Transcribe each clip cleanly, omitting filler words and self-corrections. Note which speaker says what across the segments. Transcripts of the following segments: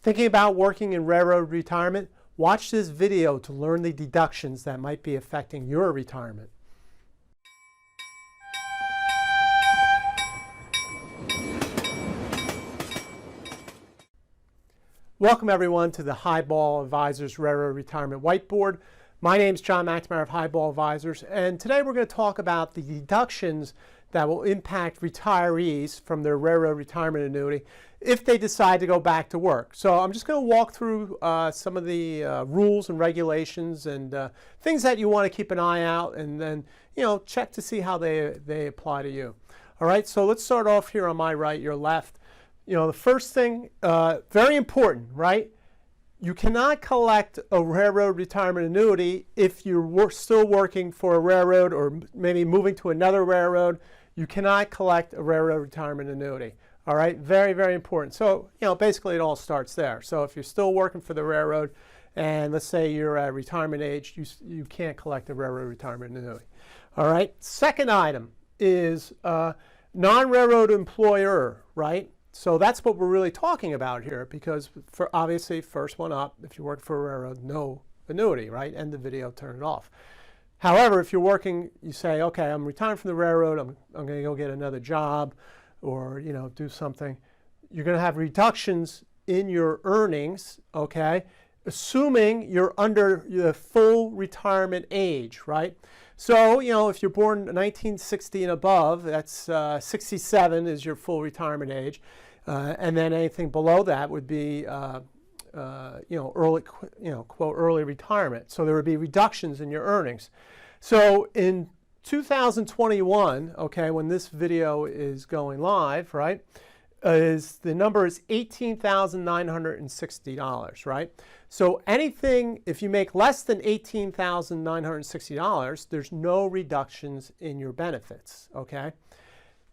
Speaker 1: Thinking about working in railroad retirement? Watch this video to learn the deductions that might be affecting your retirement. Welcome everyone to the Highball Advisors Railroad Retirement Whiteboard. My name is John McNamara of Highball Advisors, and today we're going to talk about the deductions that will impact retirees from their railroad retirement annuity if they decide to go back to work. So I'm just going to walk through some of the rules and regulations and things that you want to keep an eye out, and then check to see how they apply to you. All right, so let's start off here on my right, your left. The first thing, very important, right? You cannot collect a railroad retirement annuity if you're still working for a railroad or maybe moving to another railroad. You cannot collect a railroad retirement annuity. All right, very, very important. So, basically it all starts there. So if you're still working for the railroad and let's say you're at retirement age, you can't collect a railroad retirement annuity. All right, second item is non-railroad employer, right? So that's what we're really talking about here, because for obviously first one up, if you work for a railroad, no annuity, right? End the video, turn it off. However, if you're working, you say, okay, I'm retiring from the railroad, I'm going to go get another job or, do something. You're going to have reductions in your earnings, okay? Assuming you're under the full retirement age, right? So, if you're born 1960 and above, that's 67 is your full retirement age. And then anything below that would be, early, quote, early retirement. So there would be reductions in your earnings. So in 2021, okay, when this video is going live, right, the number is $18,960, right? So anything, if you make less than $18,960, there's no reductions in your benefits, okay?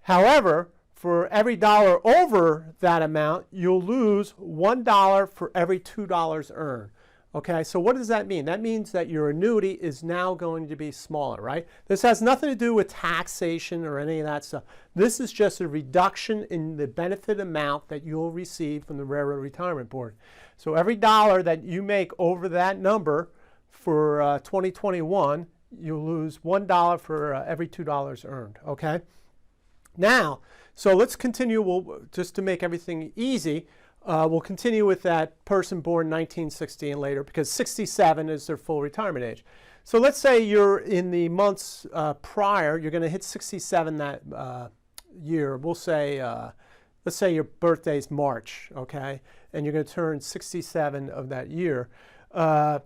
Speaker 1: However, for every dollar over that amount, you'll lose $1 for every $2 earned. Okay, so what does that mean? That means that your annuity is now going to be smaller, right? This has nothing to do with taxation or any of that stuff. This is just a reduction in the benefit amount that you'll receive from the Railroad Retirement Board. So every dollar that you make over that number for 2021, you'll lose $1 for every $2 earned, okay? Now, so let's continue, just to make everything easy, we'll continue with that person born 1960 and later, because 67 is their full retirement age. So let's say you're in the months prior, you're going to hit 67 that year. We'll say, let's say your birthday's March, okay? And you're going to turn 67 of that year. So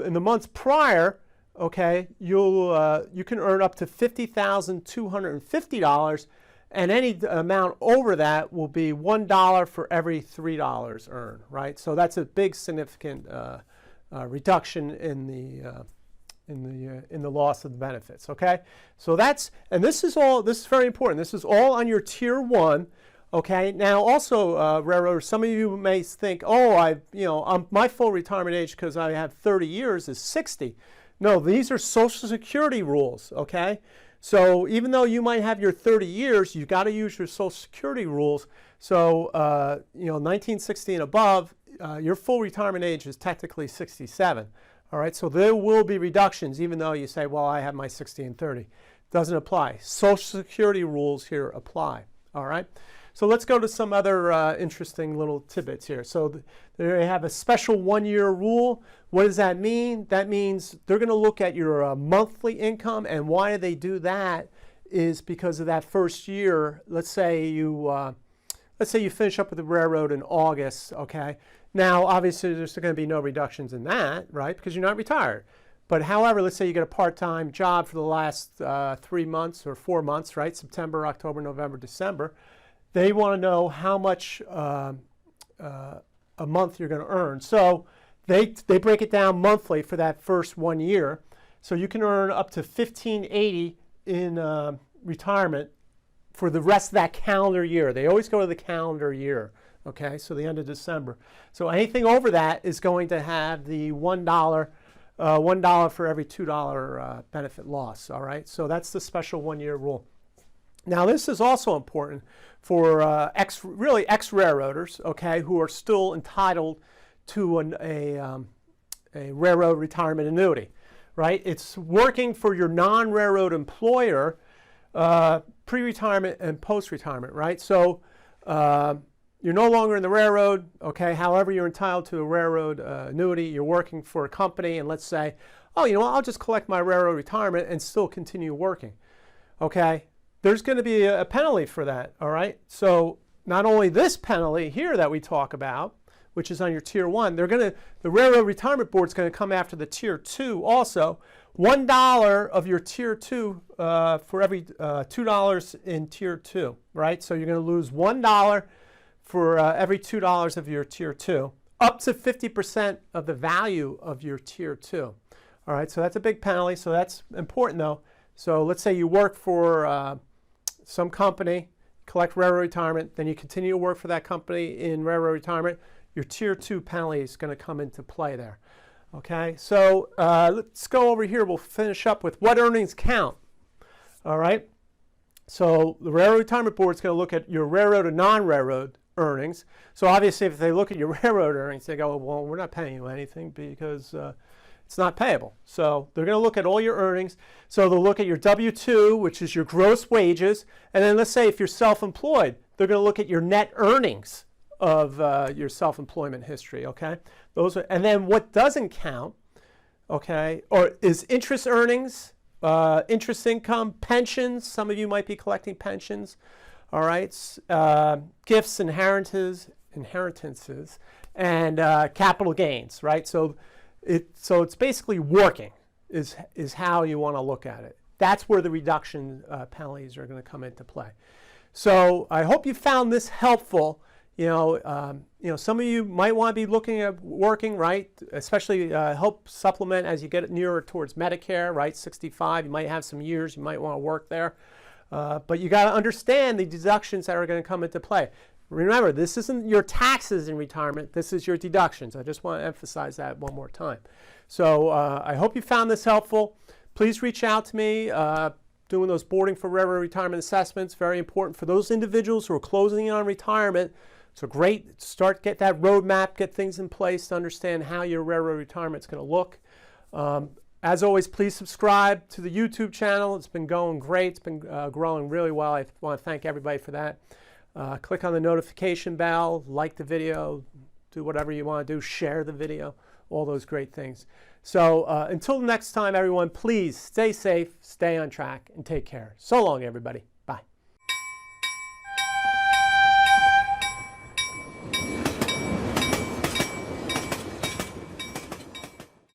Speaker 1: in the months prior, okay, you can earn up to $50,250, and any amount over that will be $1 for every $3 earned, right? So that's a big significant reduction in the loss of the benefits, okay? So that's, and this is very important. This is all on your tier 1, okay? Now also, railroaders, some of you may think, oh, my full retirement age because I have 30 years is 60. No, these are Social Security rules, okay? So even though you might have your 30 years, you've got to use your Social Security rules. So, 1960 and above, your full retirement age is technically 67. All right, so there will be reductions, even though you say, well, I have my 60 and 30. Doesn't apply. Social Security rules here apply. All right, so let's go to some other interesting little tidbits here. So they have a special one-year rule. What does that mean? That means they're going to look at your monthly income, and why they do that is because of that first year. Let's say you finish up with the railroad in August. Okay, now obviously there's going to be no reductions in that, right? Because you're not retired. But however, let's say you get a part-time job for the last 3 months or 4 months, right? September, October, November, December. They want to know how much a month you're going to earn. So they break it down monthly for that first 1 year. So you can earn up to $1,580 in retirement for the rest of that calendar year. They always go to the calendar year, okay? So the end of December. So anything over that is going to have the $1 for every $2 benefit loss, all right? So that's the special one-year rule. Now, this is also important for really ex-railroaders, okay, who are still entitled to a railroad retirement annuity, right? It's working for your non-railroad employer pre-retirement and post-retirement, right? So you're no longer in the railroad, okay? However, you're entitled to a railroad annuity. You're working for a company, and let's say, oh, you know what, I'll just collect my railroad retirement and still continue working, okay? There's going to be a penalty for that, all right? So not only this penalty here that we talk about, which is on your Tier 1, the Railroad Retirement Board is going to come after the Tier 2 also. $1 of your Tier 2 for every $2 in Tier 2, right? So you're going to lose $1 for every $2 of your Tier 2, up to 50% of the value of your Tier 2. All right, so that's a big penalty, so that's important though. So let's say you work for some company, collect railroad retirement, then you continue to work for that company in railroad retirement, your Tier 2 penalty is going to come into play there. Okay, so let's go over here. We'll finish up with what earnings count. All right, so the Railroad Retirement Board is going to look at your railroad and non-railroad earnings. So obviously if they look at your railroad earnings, they go, well, we're not paying you anything because it's not payable. So they're going to look at all your earnings. So they'll look at your W-2, which is your gross wages. And then let's say if you're self-employed, they're going to look at your net earnings of your self-employment history, okay? And then what doesn't count, okay, or is interest earnings, interest income, pensions. Some of you might be collecting pensions, all right? Gifts, inheritances, and capital gains, right? So it's basically working is how you want to look at it. That's where the reduction penalties are going to come into play. So I hope you found this helpful. You know, some of you might want to be looking at working, right? Especially help supplement as you get nearer towards Medicare, right? 65, you might have some years you might want to work there. But you got to understand the deductions that are going to come into play. Remember, this isn't your taxes in retirement. This is your deductions. I just want to emphasize that one more time. So I hope you found this helpful. Please reach out to me. Doing those boarding for railroad retirement assessments, very important for those individuals who are closing in on retirement. So great, get that roadmap, get things in place to understand how your railroad retirement is going to look. As always, please subscribe to the YouTube channel. It's been going great. It's been growing really well. I want to thank everybody for that. Click on the notification bell, like the video, do whatever you want to do, share the video, all those great things. So until next time, everyone, please stay safe, stay on track, and take care. So long, everybody.